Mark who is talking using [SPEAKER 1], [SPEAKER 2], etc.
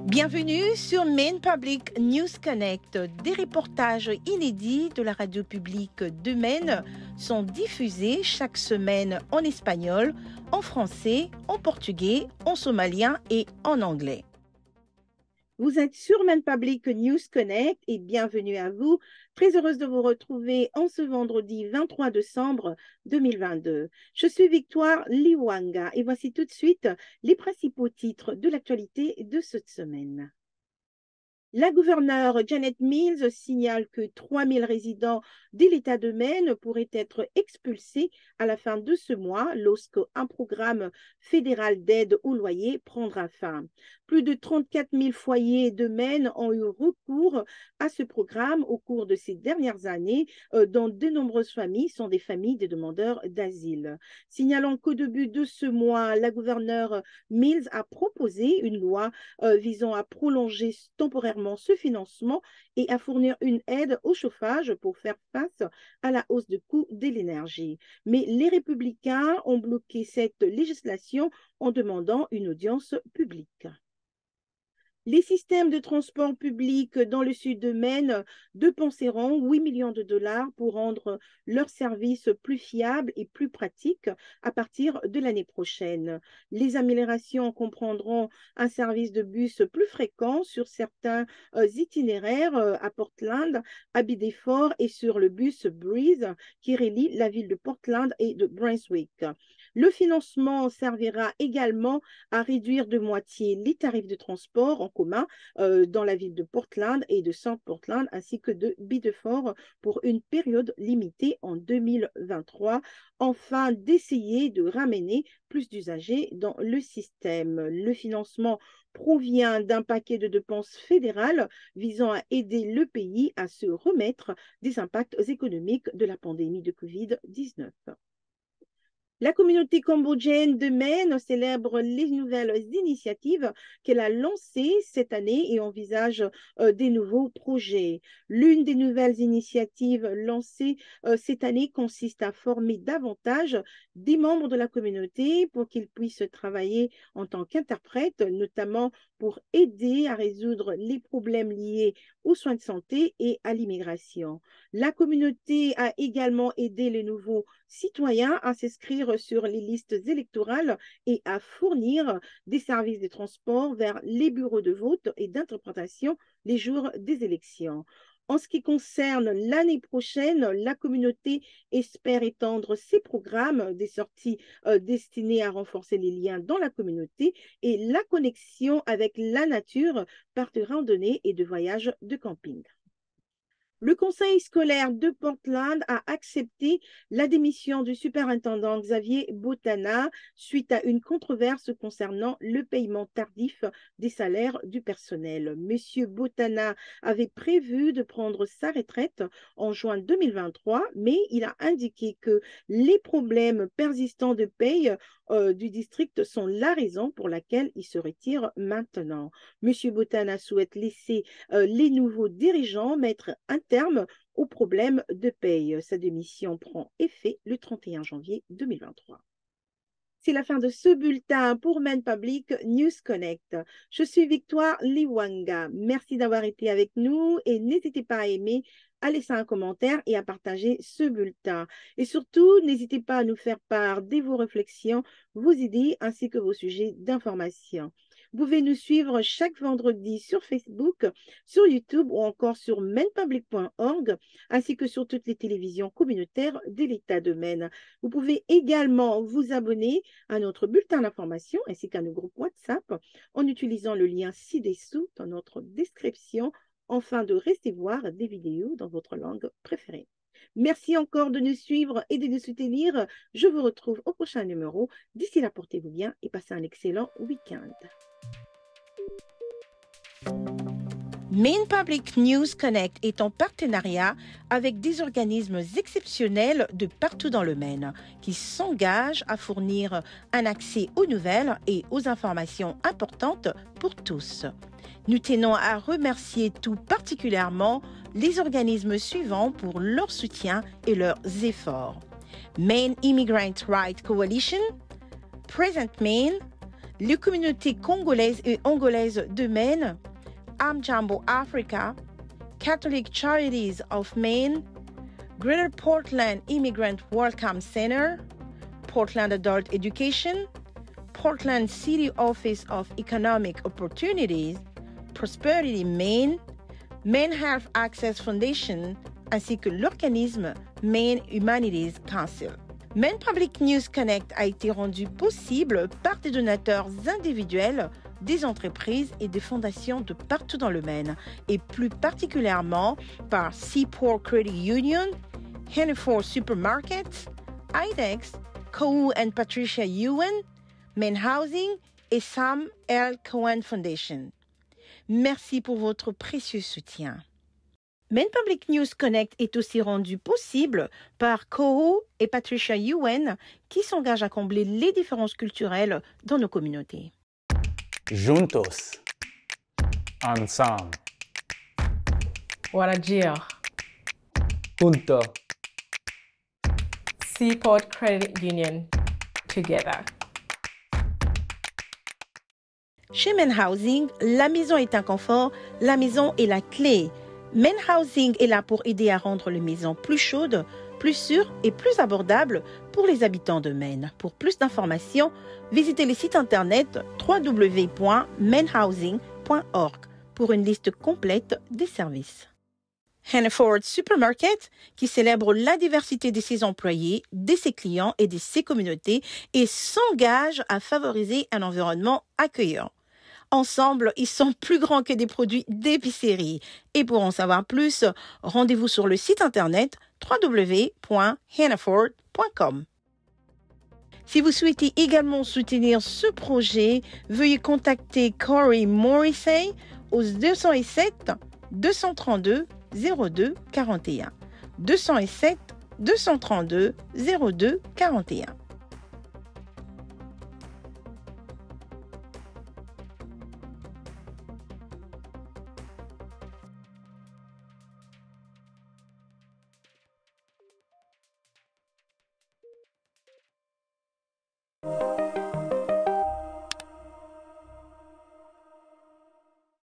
[SPEAKER 1] Bienvenue sur Maine Public News Connect. Des reportages inédits de la radio publique de Maine sont diffusés chaque semaine en espagnol, en français, en portugais, en somalien et en anglais. Vous êtes sur Maine Public News Connect et bienvenue à vous. Très heureuse de vous retrouver en ce vendredi 23 décembre 2022. Je suis Victoire Liwanga et voici tout de suite les principaux titres de l'actualité de cette semaine. La gouverneure Janet Mills signale que 3000 résidents de l'État de Maine pourraient être expulsés à la fin de ce mois lorsqu'un programme fédéral d'aide au loyer prendra fin. Plus de 34 000 foyers de Maine ont eu recours à ce programme au cours de ces dernières années, dont de nombreuses familles sont des familles de demandeurs d'asile. Signalant qu'au début de ce mois, la gouverneure Mills a proposé une loi visant à prolonger temporairement ce financement et à fournir une aide au chauffage pour faire face à la hausse de coûts de l'énergie. Mais les républicains ont bloqué cette législation en demandant une audience publique. Les systèmes de transport public dans le sud de Maine dépenseront 8 millions de dollars pour rendre leurs services plus fiables et plus pratiques à partir de l'année prochaine. Les améliorations comprendront un service de bus plus fréquent sur certains itinéraires à Portland, à Biddeford et sur le bus Breeze qui relie la ville de Portland et de Brunswick. Le financement servira également à réduire de moitié les tarifs de transport en commun dans la ville de Portland et de South Portland ainsi que de Biddeford pour une période limitée en 2023, afin d'essayer de ramener plus d'usagers dans le système. Le financement provient d'un paquet de dépenses fédérales visant à aider le pays à se remettre des impacts économiques de la pandémie de COVID-19. La communauté cambodgienne de Maine célèbre les nouvelles initiatives qu'elle a lancées cette année et envisage des nouveaux projets. L'une des nouvelles initiatives lancées cette année consiste à former davantage des membres de la communauté pour qu'ils puissent travailler en tant qu'interprètes, notamment pour aider à résoudre les problèmes liés aux soins de santé et à l'immigration. La communauté a également aidé les nouveaux citoyens à s'inscrire sur les listes électorales et à fournir des services de transport vers les bureaux de vote et d'interprétation les jours des élections. En ce qui concerne l'année prochaine, la communauté espère étendre ses programmes des sorties destinées à renforcer les liens dans la communauté et la connexion avec la nature par de randonnées et de voyages de camping. Le conseil scolaire de Portland a accepté la démission du superintendant Xavier Botana suite à une controverse concernant le paiement tardif des salaires du personnel. Monsieur Botana avait prévu de prendre sa retraite en juin 2023, mais il a indiqué que les problèmes persistants de paye du district sont la raison pour laquelle il se retire maintenant. Monsieur Botana souhaite laisser les nouveaux dirigeants mettre un terme aux problèmes de paye. Sa démission prend effet le 31 janvier 2023. C'est la fin de ce bulletin pour Maine Public News Connect. Je suis Victoire Liwanga. Merci d'avoir été avec nous et n'hésitez pas à aimer, à laisser un commentaire et à partager ce bulletin. Et surtout, n'hésitez pas à nous faire part de vos réflexions, vos idées ainsi que vos sujets d'information. Vous pouvez nous suivre chaque vendredi sur Facebook, sur YouTube ou encore sur mainepublic.org, ainsi que sur toutes les télévisions communautaires de l'État de Maine. Vous pouvez également vous abonner à notre bulletin d'information ainsi qu'à nos groupes WhatsApp en utilisant le lien ci-dessous dans notre description, afin de rester voir des vidéos dans votre langue préférée. Merci encore de nous suivre et de nous soutenir. Je vous retrouve au prochain numéro. D'ici là, portez-vous bien et passez un excellent week-end. Maine Public News Connect est en partenariat avec des organismes exceptionnels de partout dans le Maine qui s'engagent à fournir un accès aux nouvelles et aux informations importantes pour tous. Nous tenons à remercier tout particulièrement les organismes suivants pour leur soutien et leurs efforts. Maine Immigrant Rights Coalition, Present Maine, les communautés congolaises et angolaises de Maine, Amjambo Africa, Catholic Charities of Maine, Greater Portland Immigrant Welcome Center, Portland Adult Education, Portland City Office of Economic Opportunities, Prosperity Maine, Maine Health Access Foundation, ainsi que l'organisme Maine Humanities Council. Maine Public News Connect a été rendu possible par des donateurs individuels, des entreprises et des fondations de partout dans le Maine, et plus particulièrement par Seaport Credit Union, Hannaford Supermarkets, IDEX, Kohu and Patricia Ewan, Maine Housing et Sam L. Cohen Foundation. Merci pour votre précieux soutien. Maine Public News Connect est aussi rendu possible par Kohu et Patricia Ewan qui s'engagent à combler les différences culturelles dans nos communautés.
[SPEAKER 2] Juntos. Ensemble.
[SPEAKER 3] Warajir.
[SPEAKER 2] Junto.
[SPEAKER 3] Seaport Credit Union. Together.
[SPEAKER 1] Chez Maine Housing, la maison est un confort, la maison est la clé. Maine Housing est là pour aider à rendre les maisons plus chaudes, plus sûres et plus abordables pour les habitants de Maine. Pour plus d'informations, visitez le site internet www.mainhousing.org pour une liste complète des services. Hannaford Supermarket, qui célèbre la diversité de ses employés, de ses clients et de ses communautés et s'engage à favoriser un environnement accueillant. Ensemble, ils sont plus grands que des produits d'épicerie. Et pour en savoir plus, rendez-vous sur le site internet www.hannaford.com. Si vous souhaitez également soutenir ce projet, veuillez contacter Corey Morrissey au 207 232 02 41. 207 232 02 41.